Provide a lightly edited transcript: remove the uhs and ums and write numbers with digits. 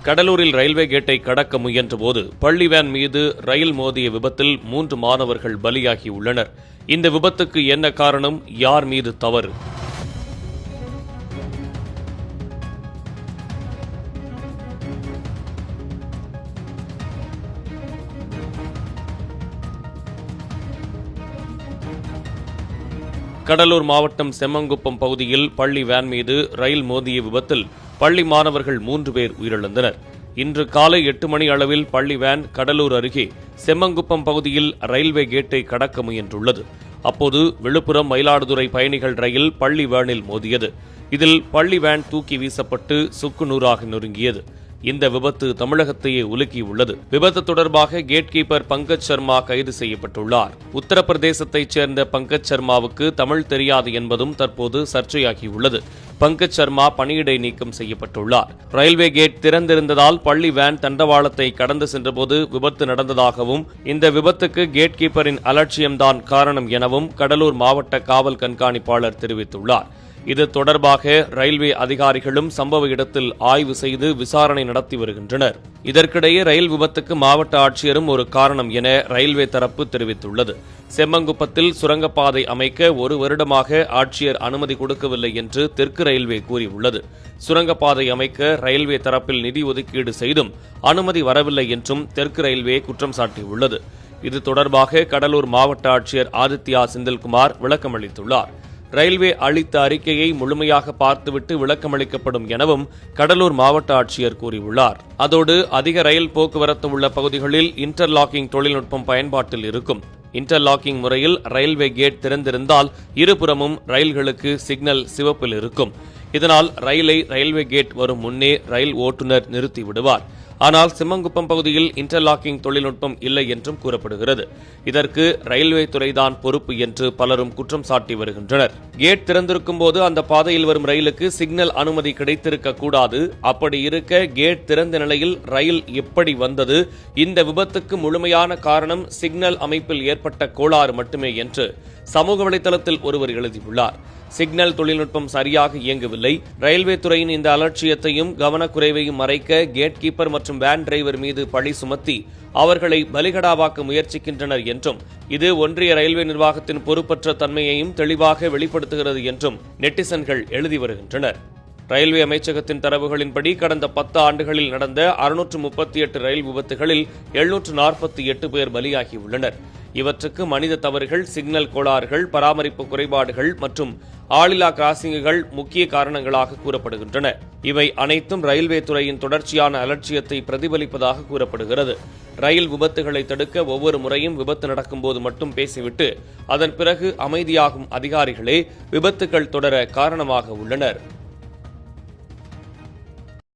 கடலூரில் ரயில்வே கேட்டை கடக்க முயன்றபோது பள்ளி வேன் மீது ரயில் மோதிய விபத்தில் 3 மாணவர்கள் பலியாகியுள்ளனர். இந்த விபத்துக்கு என்ன காரணம்? யார் மீது தவறு? கடலூர் மாவட்டம் செம்மங்குப்பம் பகுதியில் பள்ளி வேன் மீது ரயில் மோதிய விபத்தில் பள்ளி மாணவர்கள் 3 பேர் உயிரிழந்தனர். இன்று காலை 8 மணி அளவில் பள்ளி வேன் கடலூர் அருகே செம்மங்குப்பம் பகுதியில் ரயில்வே கேட்டை கடக்க முயன்றுள்ளது. அப்போது விழுப்புரம் மயிலாடுதுறை பயணிகள் ரயில் பள்ளி வேனில் மோதியது. இதில் பள்ளி வேன் தூக்கி வீசப்பட்டு சுக்குநூறாக நொறுங்கியது. இந்த விபத்து தமிழகத்தையே உலுக்கியுள்ளது. விபத்து தொடர்பாக கேட் கீப்பர் பங்கஜ் சர்மா கைது செய்யப்பட்டுள்ளார். உத்தரப்பிரதேசத்தைச் சேர்ந்த பங்கஜ் சர்மாவுக்கு தமிழ் தெரியாது என்பதும் தற்போது சர்ச்சையாகியுள்ளது. பங்கஜ் சர்மா பணியிடை நீக்கம் செய்யப்பட்டுள்ளார். ரயில்வே கேட் திறந்திருந்ததால் பள்ளி வேன் தண்டவாளத்தை கடந்து சென்றபோது விபத்து நடந்ததாகவும் இந்த விபத்துக்கு கேட் கீப்பரின் அலட்சியம்தான் காரணம் எனவும் கடலூர் மாவட்ட காவல் கண்காணிப்பாளர் தெரிவித்துள்ளார். இது தொடர்பாக ரயில்வே அதிகாரிகளும் சம்பவ இடத்தில் ஆய்வு செய்து விசாரணை நடத்தி வருகின்றனர். இதற்கிடையே ரயில் விபத்துக்கு மாவட்ட ஆட்சியரும் ஒரு காரணம் என ரயில்வே தரப்பு தெரிவித்துள்ளது. செம்மங்குப்பத்தில் சுரங்கப்பாதை அமைக்க 1 வருடமாக ஆட்சியர் அனுமதி கொடுக்கவில்லை என்று தெற்கு ரயில்வே கூறியுள்ளது. சுரங்கப்பாதை அமைக்க ரயில்வே தரப்பில் நிதி ஒதுக்கீடு செய்தும் அனுமதி வரவில்லை என்றும் தெற்கு ரயில்வே குற்றம் சாட்டியுள்ளது. இது தொடர்பாக கடலூர் மாவட்ட ஆட்சியர் ஆதித்யா செந்தில்குமார் விளக்கமளித்துள்ளார். ரயில்வே அளித்த அறிக்கையை முழுமையாக பார்த்துவிட்டு விளக்கமளிக்கப்படும் எனவும் கடலூர் மாவட்ட ஆட்சியர் கூறியுள்ளார். அதோடு அதிக ரயில் போக்குவரத்து உள்ள பகுதிகளில் இன்டர்லாக்கிங் தொழில்நுட்பம் பயன்பாட்டில் இருக்கும். இன்டர்லாக்கிங் முறையில் ரயில்வே கேட் திறந்திருந்தால் இருபுறமும் ரயில்களுக்கு சிக்னல் சிவப்பில் இருக்கும். இதனால் ரயிலை ரயில்வே கேட் வரும் முன்னே ரயில் ஓட்டுநர் நிறுத்தி விடுவார். ஆனால் செம்மங்குப்பம் பகுதியில் இன்டர்லாக்கிங் தொழில்நுட்பம் இல்லை என்றும் கூறப்படுகிறது. இதற்கு ரயில்வே துறைதான் பொறுப்பு என்று பலரும் குற்றம் சாட்டி வருகின்றனர். கேட் திறந்திருக்கும் போது அந்த பாதையில் வரும் ரயிலுக்கு சிக்னல் அனுமதி கிடைத்திருக்க கூடாது. அப்படி இருக்க கேட் திறந்த நிலையில் ரயில் எப்படி வந்தது? இந்த விபத்துக்கு முழுமையான காரணம் சிக்னல் அமைப்பில் ஏற்பட்ட கோளாறு மட்டுமே என்று சமூக வலைதளத்தில் ஒருவர் எழுதியுள்ளார். சிக்னல் தொழில்நுட்பம் சரியாக இயங்கவில்லை. ரயில்வே துறையின் இந்த அலட்சியத்தையும் கவனக்குறைவையும் மறைக்க கேட் கீப்பர் மற்றும் வேன் டிரைவர் மீது பழி சுமத்தி அவர்களை பலிகடாவாக்க முயற்சிக்கின்றனர் என்றும் இது ஒன்றிய ரயில்வே நிர்வாகத்தின் பொறுப்பற்ற தன்மையையும் தெளிவாக வெளிப்படுத்துகிறது என்றும் நெட்டிசன்கள் எழுதி வருகின்றனர். ரயில்வே அமைச்சகத்தின் தரவுகளின்படி கடந்த 10 ஆண்டுகளில் நடந்த 638 ரயில் விபத்துகளில் 748 பேர் பலியாகியுள்ளனர். இவற்றுக்கு மனித தவறுகள், சிக்னல் கோளாறுகள், பராமரிப்பு குறைபாடுகள் மற்றும் ஆளில்லா கிராசிங்குகள் முக்கிய காரணங்களாக கூறப்படுகின்றன. இவை அனைத்தும் ரயில்வே துறையின் தொடர்ச்சியான அலட்சியத்தை பிரதிபலிப்பதாக கூறப்படுகிறது. ரயில் விபத்துகளை தடுக்க ஒவ்வொரு முறையும் விபத்து நடக்கும்போது மட்டும் பேசிவிட்டு அதன் பிறகு அமைதியாகும் அதிகாரிகளே விபத்துகள் தொடர காரணமாக உள்ளனர்.